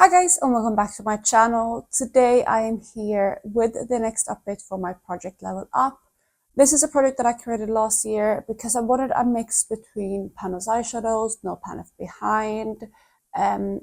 Hi guys, and welcome back to my channel. Today I am here with the next update for my project Level Up. This is a project that I created last year because I wanted a mix between Pan Those Eyeshadows, No Pan Left Behind,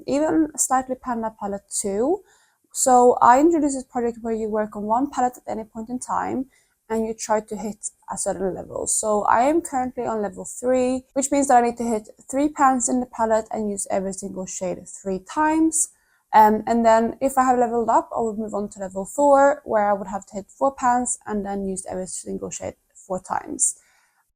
even slightly Panda palette too. So I introduced this project where you work on one palette at any point in time and you try to hit a certain level. So I am currently on level 3, which means that I need to hit 3 pans in the palette and use every single shade 3 times. And then if I have leveled up, I would move on to level 4, where I would have to hit 4 pans and then use every single shade 4 times.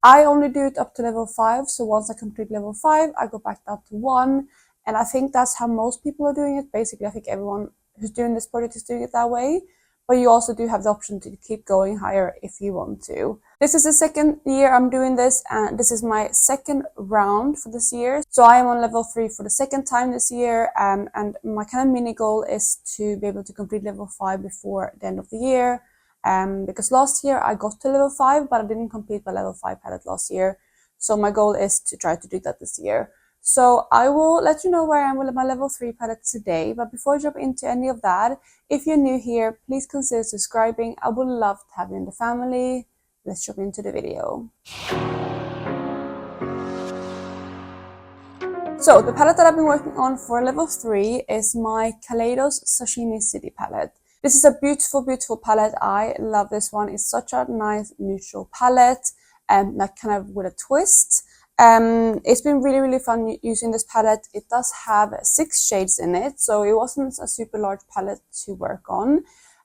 I only do it up to level 5, so once I complete level 5, I go back down to 1, and I think that's how most people are doing it. Basically, I think everyone who's doing this project is doing it that way, but you also do have the option to keep going higher if you want to. This is the second year I'm doing this, and this is my second round for this year. So I am on level 3 for the second time this year, and my kind of mini goal is to be able to complete level 5 before the end of the year. Because last year I got to level 5, but I didn't complete my level 5 palette last year. So my goal is to try to do that this year. So I will let you know where I am with my level 3 palette today. But before I jump into any of that, if you're new here, please consider subscribing. I would love to have you in the family. Let's jump into the video. So the palette that I've been working on for level 3 is my Kaleidos Sashimi City palette. This is a beautiful, beautiful palette. I love this one. It's such a nice neutral palette, and like kind of with a twist. It's been really, really fun using this palette. It does have 6 shades in it, so it wasn't a super large palette to work on.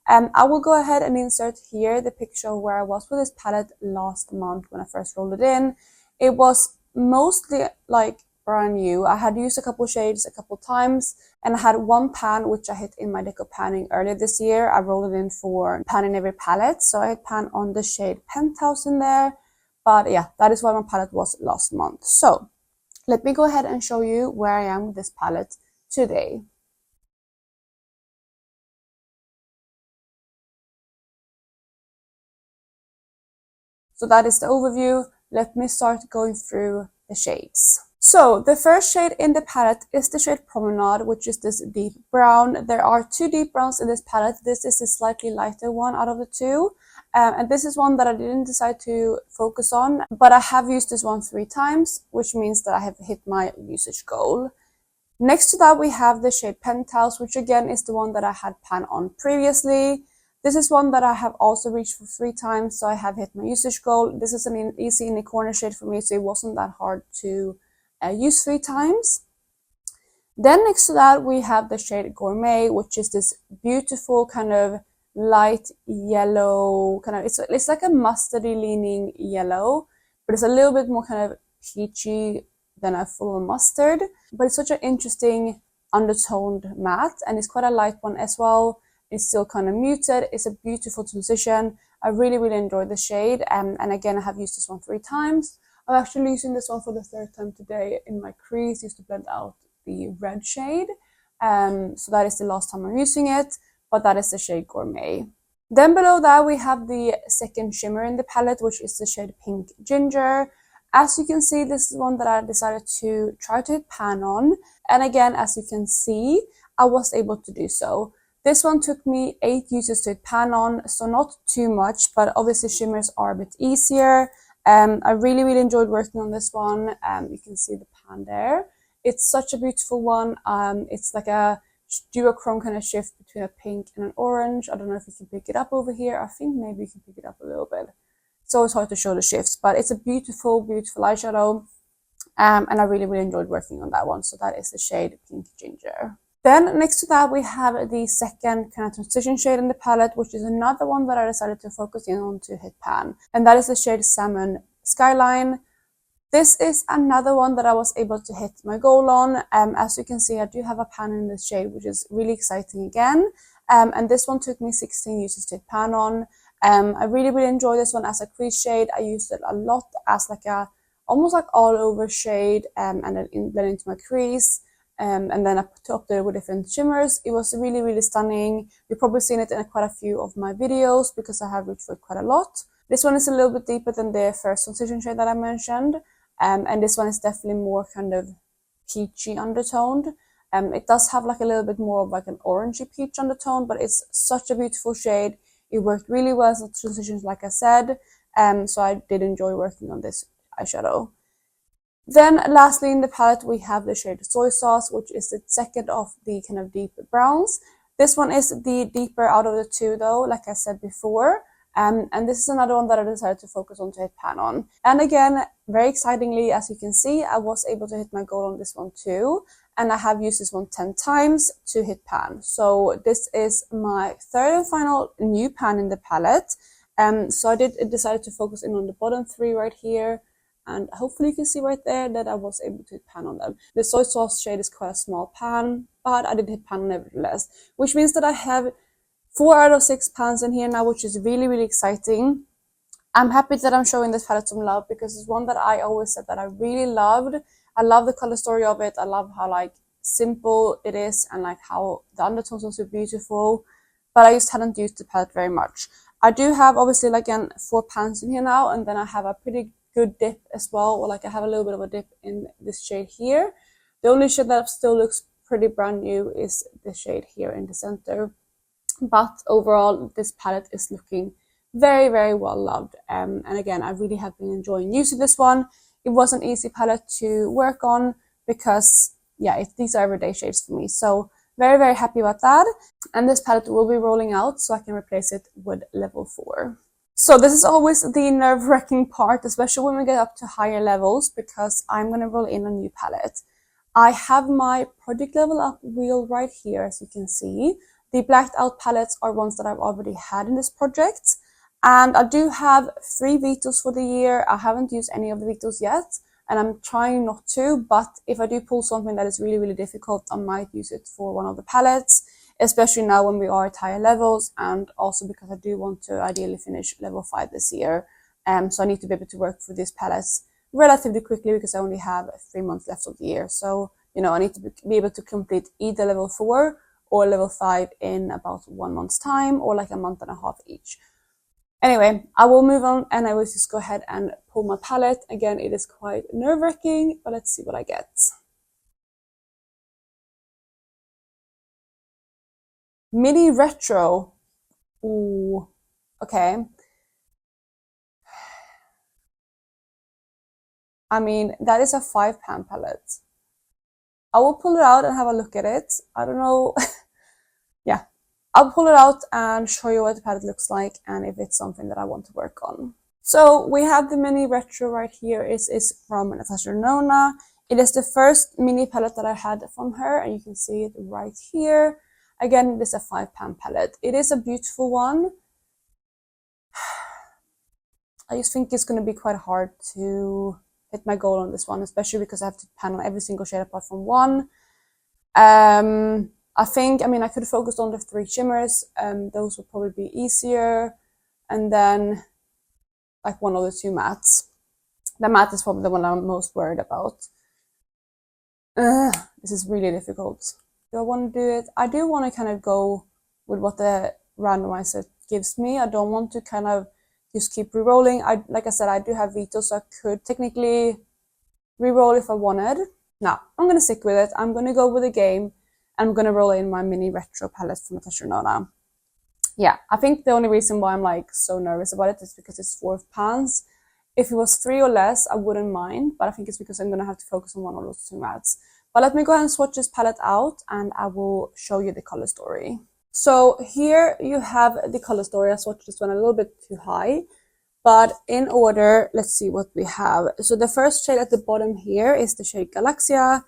I will go ahead and insert here the picture of where I was with this palette last month when I first rolled it in. It was mostly like brand new. I had used a couple shades a couple times, and I had one pan which I hit in my deco panning earlier this year. I rolled it in for pan in every palette, so I had pan on the shade Penthouse in there. But yeah, that is where my palette was last month. So let me go ahead and show you where I am with this palette today. So that is the overview. Let me start going through the shades. So the first shade in the palette is the shade Promenade, which is this deep brown. There are 2 deep browns in this palette. This is the slightly lighter one out of the 2. And this is one that I didn't decide to focus on, but I have used this one 3 times, which means that I have hit my usage goal. Next to that, we have the shade Penthouse, which again is the one that I had pan on previously. This is one that I have also reached for 3 times, so I have hit my usage goal. This is an easy in the corner shade for me, so it wasn't that hard to use 3 times. Then next to that, we have the shade Gourmet, which is this beautiful kind of light yellow, kind of it's like a mustardy leaning yellow, but it's a little bit more kind of peachy than a full mustard. But it's such an interesting undertoned matte, and it's quite a light one as well. It's still kind of muted. It's a beautiful transition. I really, really enjoyed the shade, and again, I have used this one 3 times. I'm actually using this one for the 3rd time today in my crease, just to blend out the red shade. So that is the last time I'm using it, but that is the shade Gourmet. Then below that, we have the second shimmer in the palette, which is the shade Pink Ginger. As you can see, this is one that I decided to try to hit pan on. And again, as you can see, I was able to do so. This one took me 8 uses to hit pan on, so not too much, but obviously shimmers are a bit easier. I really, really enjoyed working on this one. You can see the pan there. It's such a beautiful one. It's like a duochrome kind of shift between a pink and an orange. I don't know if you can pick it up over here. I think maybe you can pick it up a little bit. It's always hard to show the shifts, but it's a beautiful, beautiful eyeshadow. And I really, really enjoyed working on that one. So that is the shade Pink Ginger. Then next to that, we have the second kind of transition shade in the palette, which is another one that I decided to focus in on to hit pan. And that is the shade Salmon Skyline. This is another one that I was able to hit my goal on. As you can see, I do have a pan in this shade, which is really exciting again. And this one took me 16 uses to hit pan on. I really, really enjoy this one as a crease shade. I used it a lot as like a almost like all over shade, and then blend into my crease. And then I topped it with different shimmers. It was really, really stunning. You've probably seen it in quite a few of my videos because I have reached for it quite a lot. This one is a little bit deeper than the first transition shade that I mentioned. And this one is definitely more kind of peachy undertoned. It does have like a little bit more of like an orangey peach undertone, but it's such a beautiful shade. It worked really well as a transition, like I said, so I did enjoy working on this eyeshadow. Then lastly in the palette we have the shade Soy Sauce, which is the second of the kind of deep browns. This one is the deeper out of the two though, like I said before. And this is another one that I decided to focus on to hit pan on. And again, very excitingly, as you can see, I was able to hit my goal on this one too. And I have used this one 10 times to hit pan. So this is my third and final new pan in the palette. So I decided to focus in on the bottom three right here. And hopefully you can see right there that I was able to hit pan on them. The Soy Sauce shade is quite a small pan, but I did hit pan nevertheless. Which means that I have 4 out of 6 pans in here now, which is really, really exciting. I'm happy that I'm showing this palette some love because it's one that I always said that I really loved. I love the color story of it. I love how like simple it is and like how the undertones are so beautiful. But I just hadn't used the palette very much. I do have obviously like 4 pans in here now, and then I have a pretty good dip as well, or like I have a little bit of a dip in this shade here. The only shade that still looks pretty brand new is the shade here in the center. But overall, this palette is looking very, very well loved. And again, I really have been enjoying using this one. It was an easy palette to work on because, yeah, these are everyday shades for me. So very, very happy about that. And this palette will be rolling out so I can replace it with level 4. So this is always the nerve-wracking part, especially when we get up to higher levels, because I'm going to roll in a new palette. I have my project level up wheel right here, as you can see. The blacked out palettes are ones that I've already had in this project. And I do have 3 vetoes for the year. I haven't used any of the vetoes yet, and I'm trying not to, but if I do pull something that is really, really difficult, I might use it for one of the palettes, especially now when we are at higher levels, and also because I do want to ideally finish level 5 this year. So I need to be able to work for these palettes relatively quickly because I only have 3 months left of the year. So, you know, I need to be able to complete either level 4 or level 5 in about 1 month's time, or like a month and a half each. Anyway, I will move on and I will just go ahead and pull my palette. Again, it is quite nerve-wracking, but let's see what I get. Mini Retro. Ooh, okay. I mean, that is a 5-pan palette. I will pull it out and have a look at it. I don't know. Yeah, I'll pull it out and show you what the palette looks like and if it's something that I want to work on. So we have the mini retro right here. It is from Natasha Denona. It is the first mini palette that I had from her, and you can see it right here. Again, it is a 5-pan palette. It is a beautiful one. I just think it's going to be quite hard to hit my goal on this one, especially because I have to pan on every single shade apart from one. I think, I mean, I could have focused on the 3 shimmers, those would probably be easier, and then like one of the 2 mattes. The matte is probably the one I'm most worried about. This is really difficult. Do I want to do it? I do want to kind of go with what the randomizer gives me. I don't want to kind of just keep re-rolling. Like I said, I do have veto, so I could technically re-roll if I wanted. No, I'm going to stick with it. I'm going to go with the game. I'm going to roll in my mini retro palette from Natasha Denona. Yeah, I think the only reason why I'm like so nervous about it is because it's 4 pans. If it was 3 or less, I wouldn't mind, but I think it's because I'm going to have to focus on one of those 2 mattes. But let me go ahead and swatch this palette out and I will show you the color story. So here you have the color story. I swatched this one a little bit too high, but in order, let's see what we have. So the first shade at the bottom here is the shade Galaxia.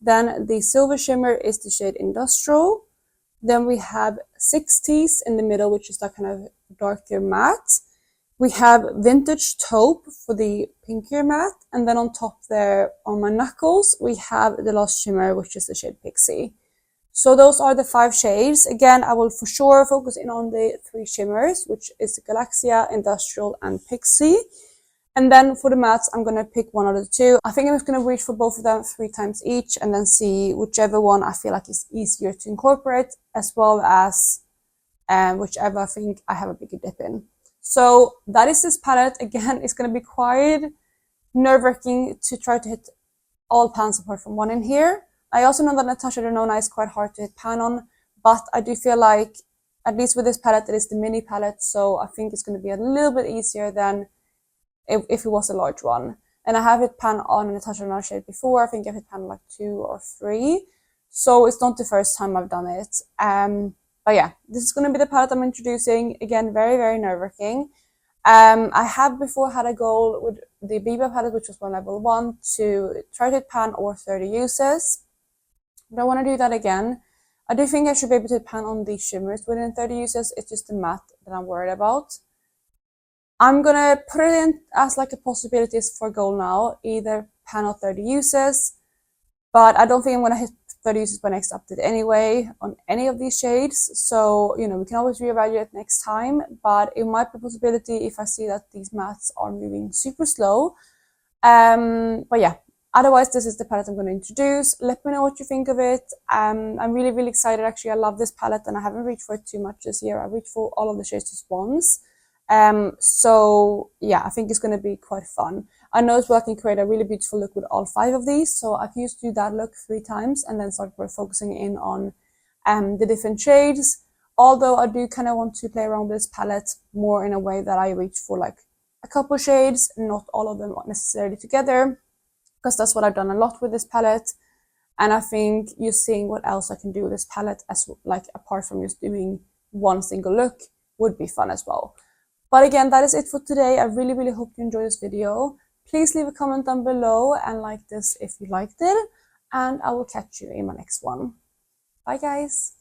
Then the silver shimmer is the shade Industrial. Then we have 60s in the middle, which is that kind of darker matte. We have Vintage Taupe for the pinkier matte. And then on top there, on my knuckles, we have the Lost Shimmer, which is the shade Pixie. So those are the 5 shades. Again, I will for sure focus in on the 3 shimmers, which is Galaxia, Industrial, and Pixie. And then for the mattes, I'm going to pick one of the 2. I think I'm just going to reach for both of them 3 times each and then see whichever one I feel like is easier to incorporate, as well as whichever I think I have a bigger dip in. So that is this palette. Again, it's going to be quite nerve-wracking to try to hit all pans apart from one in here. I also know that Natasha Denona is quite hard to hit pan on, but I do feel like, at least with this palette, it is the mini palette, so I think it's going to be a little bit easier than if it was a large one. And I have hit pan on a Natasha Denona shade before. I think I've hit pan like 2 or 3, so it's not the first time I've done it. But yeah, this is going to be the palette I'm introducing. Again, very, very nerve-wracking. I have before had a goal with the Biba palette, which was my level 1, to try to hit pan or 30 uses. But I want to do that again. I do think I should be able to hit pan on these shimmers within 30 uses. It's just the matte that I'm worried about. I'm gonna put it in as like a possibility for goal now, either pan or 30 uses. But I don't think I'm gonna hit 30 uses by next update anyway on any of these shades. So, you know, we can always reevaluate next time, but it might be a possibility if I see that these mattes are moving super slow. But yeah, otherwise this is the palette I'm going to introduce. Let me know what you think of it. I'm really, really excited. Actually, I love this palette and I haven't reached for it too much this year. I reached for all of the shades just once. So yeah, I think it's going to be quite fun. I know as well I can create a really beautiful look with all 5 of these, so I can just do that look 3 times and then start focusing in on the different shades. Although I do kind of want to play around with this palette more in a way that I reach for like a couple shades, not all of them necessarily together, because that's what I've done a lot with this palette. And I think you're seeing what else I can do with this palette, as like apart from just doing one single look, would be fun as well. But again, that is it for today. I really, really hope you enjoyed this video. Please leave a comment down below and like this if you liked it. And I will catch you in my next one. Bye guys!